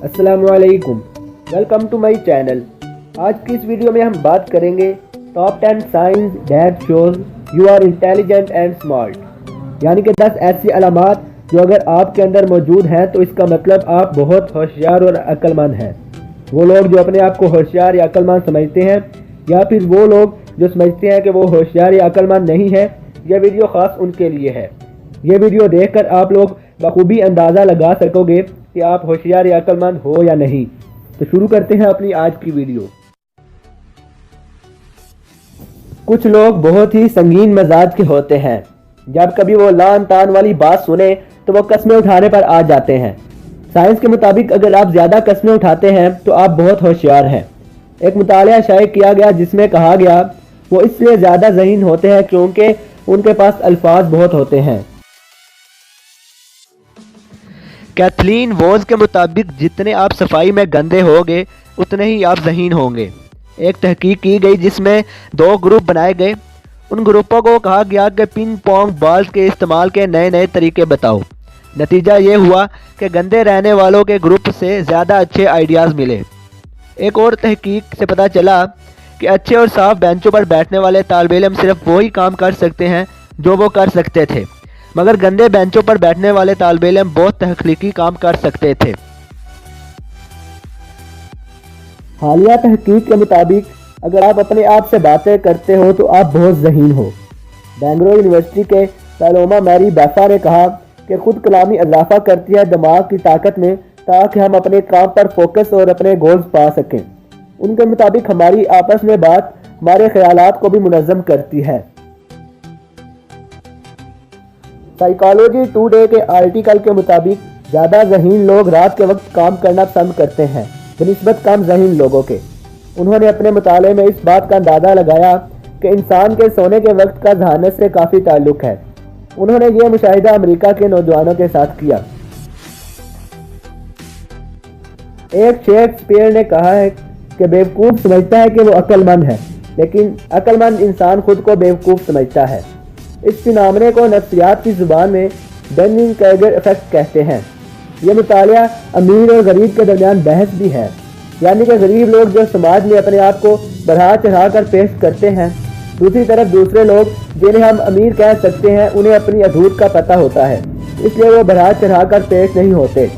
अस्सलाम वालेकुम, welcome to my channel. आज की इस वीडियो में हम बात करेंगे top 10 science that shows you are intelligent and smart, यानी कि 10 ऐसी अलामात जो अगर आपके अंदर मौजूद हैं तो इसका मतलब आप बहुत होशियार और अक्लमंद हैं। वो लोग जो अपने आप को होशियार या अक्लमंद समझते हैं, या फिर वो लोग जो समझते हैं कि वो होशियार या अक्लमंद नहीं है, यह वीडियो ख़ास उनके लिए है। ये वीडियो देखकर आप लोग बखूबी अंदाज़ा लगा सकोगे कि आप होशियार या अक्लमंद हो या नहीं। तो शुरू करते हैं अपनी आज की वीडियो। कुछ लोग बहुत ही संगीन मिजाज के होते हैं। जब कभी वो लान तान वाली बात सुने तो वो कस्में उठाने पर आ जाते हैं। साइंस के मुताबिक अगर आप ज़्यादा कस्में उठाते हैं तो आप बहुत होशियार हैं। एक मुतालिया शाये किया गया जिसमें कहा गया वो इसलिए ज़्यादा ज़हीन होते हैं क्योंकि उनके पास अल्फाज बहुत होते हैं। कैथलीन वोज के मुताबिक जितने आप सफाई में गंदे होगे उतने ही आप ज़हीन होंगे। एक तहकीक की गई जिसमें 2 ग्रुप बनाए गए। उन ग्रुपों को कहा गया कि पिंग पोंग बॉल्स के इस्तेमाल के नए नए तरीके बताओ। नतीजा ये हुआ कि गंदे रहने वालों के ग्रुप से ज़्यादा अच्छे आइडियाज़ मिले। एक और तहकीक से पता चला कि अच्छे और साफ बेंचों पर बैठने वाले तालिब इल्म सिर्फ वही काम कर सकते हैं जो वो कर सकते थे, मगर गंदे बेंचों पर बैठने वाले तालिब इल्म बहुत तख्लीकी काम कर सकते थे। हालिया तहकीक के मुताबिक अगर आप अपने आप से बातें करते हो तो आप बहुत ज़हीन हो। बेंगलोर यूनिवर्सिटी के पैलोमा मैरी बैफा ने कहा कि खुद कलामी इजाफा करती है दिमाग की ताकत में, ताकि हम अपने काम पर फोकस और अपने गोल्स पा सकें। उनके मुताबिक हमारी आपस में बात हमारे ख्यालात को भी मुनज़्ज़म करती है। साइकोलॉजी टुडे के आर्टिकल के मुताबिक ज़्यादा ज़हीन लोग रात के वक्त काम करना पसंद करते हैं बनिस्बत कम ज़हीन लोगों के। उन्होंने अपने मुताले में इस बात का अंदाज़ा लगाया कि इंसान के सोने के वक्त का जहानत से काफ़ी ताल्लुक़ है। उन्होंने यह मुशाहिदा अमेरिका के नौजवानों के साथ किया। एक शेक्सपियर ने कहा है कि बेवकूफ़ समझता है कि वो अक्लमंद है, लेकिन अक्लमंद इंसान खुद को बेवकूफ़ समझता है। इस फिनोमेना को नफ्सियात की ज़ुबान में डनिंग-क्रेगर इफेक्ट कहते हैं। यह मुतालिया अमीर और गरीब के दरमियान बहस भी है, यानी कि गरीब लोग जो समाज में अपने आप को बढ़ा चढ़ा कर पेश करते हैं, दूसरी तरफ दूसरे लोग जिन्हें हम अमीर कह सकते हैं उन्हें अपनी अधूत का पता होता है, इसलिए वो बढ़ा चढ़ा कर पेश नहीं होते।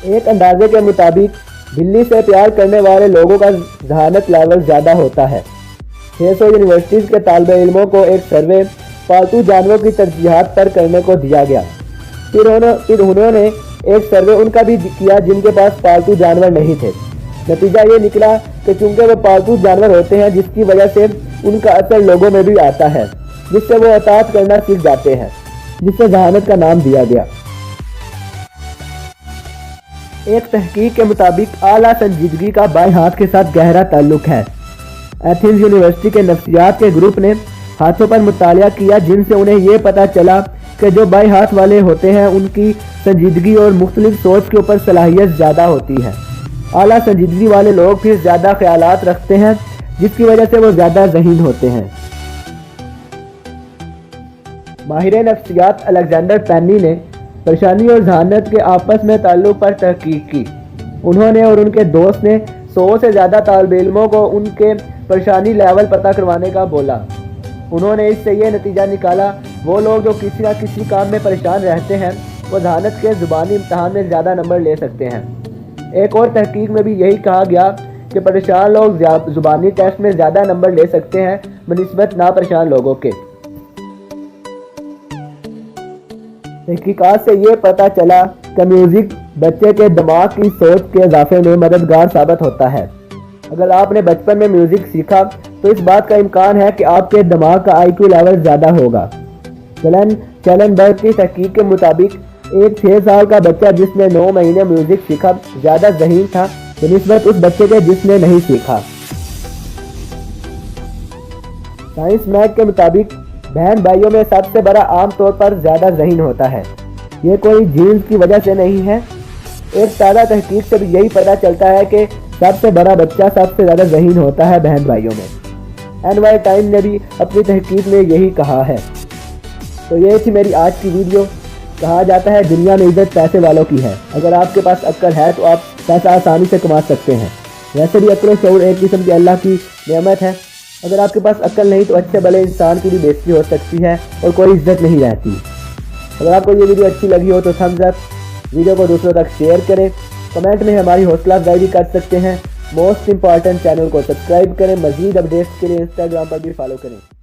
एक अंदाजे के मुताबिक बिल्ली से प्यार करने वाले लोगों का जहानत लेवल ज़्यादा होता है। 600 यूनिवर्सिटीज़ के तालिब इल्मों को एक सर्वे पालतू जानवरों की तरजीहात पर करने को दिया गया। फिर उन्होंने एक सर्वे उनका भी किया जिनके पास पालतू जानवर नहीं थे। नतीजा ये निकला कि चूंकि वो पालतू जानवर होते हैं, जिसकी वजह से उनका असर लोगों में भी आता है, जिससे वो अताअत करना सीख जाते हैं, जिससे जहानत का नाम दिया गया। एक तहकीक के मुताबिक आला संजीदगी का बाएं हाथ के साथ गहरा ताल्लुक है। एथेंस यूनिवर्सिटी के नफ्सियात के ग्रुप ने हाथों पर मुतालिया किया, जिनसे उन्हें यह पता चला कि जो बाएं हाथ वाले होते हैं उनकी संजीदगी और मुख्तलिफ सोच के ऊपर सलाहियत ज़्यादा होती है। आला संजीदगी वाले लोग फिर ज़्यादा ख्यालात रखते हैं, जिसकी वजह से वो ज़्यादा ज़हीन होते हैं। माहिर नफ्सियात अलेक्जेंडर पेनी ने परेशानी और जहानत के आपस में ताल्लुक पर तहकीक की। उन्होंने और उनके दोस्त ने 100 से ज़्यादा तालिब इल्मों को उनके परेशानी लेवल पता करवाने का बोला। उन्होंने इससे ये नतीजा निकाला वो लोग जो किसी न किसी काम में परेशान रहते हैं वो जहानत के ज़ुबानी इम्तहान में ज़्यादा नंबर ले सकते हैं। एक और तहकीक में भी यही कहा गया कि परेशान लोग ज़ुबानी टेस्ट में ज़्यादा नंबर ले सकते हैं बनिस्बत ना परेशान लोगों के। तहकीकात से ये पता चला कि म्यूज़िक बच्चे के दिमाग की सोच के इजाफे में मददगार साबित होता है। अगर आपने बचपन में म्यूज़िक सीखा तो इस बात का इम्कान है कि आपके दिमाग का IQ लेवल ज़्यादा होगा। चैलेंबर्ग की तहकीक के मुताबिक एक 6 साल का बच्चा जिसने 9 महीने म्यूज़िक सीखा ज़्यादा ज़हीन था बनिस्बत उस बच्चे के जिसने नहीं सीखा। साइंस मैग के मुताबिक बहन भाइयों में सबसे बड़ा आमतौर पर ज़्यादा ज़हीन होता है। ये कोई जीन्स की वजह से नहीं है। एक ताज़ा तहकीक से भी यही पता चलता है कि सबसे बड़ा बच्चा सबसे ज़्यादा ज़हीन होता है बहन भाइयों में। NY टाइम ने भी अपनी तहकीक में यही कहा है। तो ये थी मेरी आज की वीडियो। کہا جاتا ہے دنیا میں عزت پیسے والوں کی ہے۔ اگر آپ کے پاس عقل ہے تو آپ پیسہ آسانی سے کما سکتے ہیں۔ ویسے بھی عقل و شعور ایک قسم کی اللہ کی نعمت ہے۔ اگر آپ کے پاس عقل نہیں تو اچھے بھلے انسان کی بھی بےزتی ہو سکتی ہے اور کوئی عزت نہیں رہتی۔ اگر آپ کو یہ ویڈیو اچھی لگی ہو تو تھمز اپ، ویڈیو کو دوسروں تک شیئر کریں، کمنٹ میں ہماری حوصلہ افزائی بھی کر سکتے ہیں۔ موسٹ امپورٹنٹ چینل کو سبسکرائب کریں، مزید اپڈیٹس کے لیے انسٹاگرام پر بھی فالو کریں۔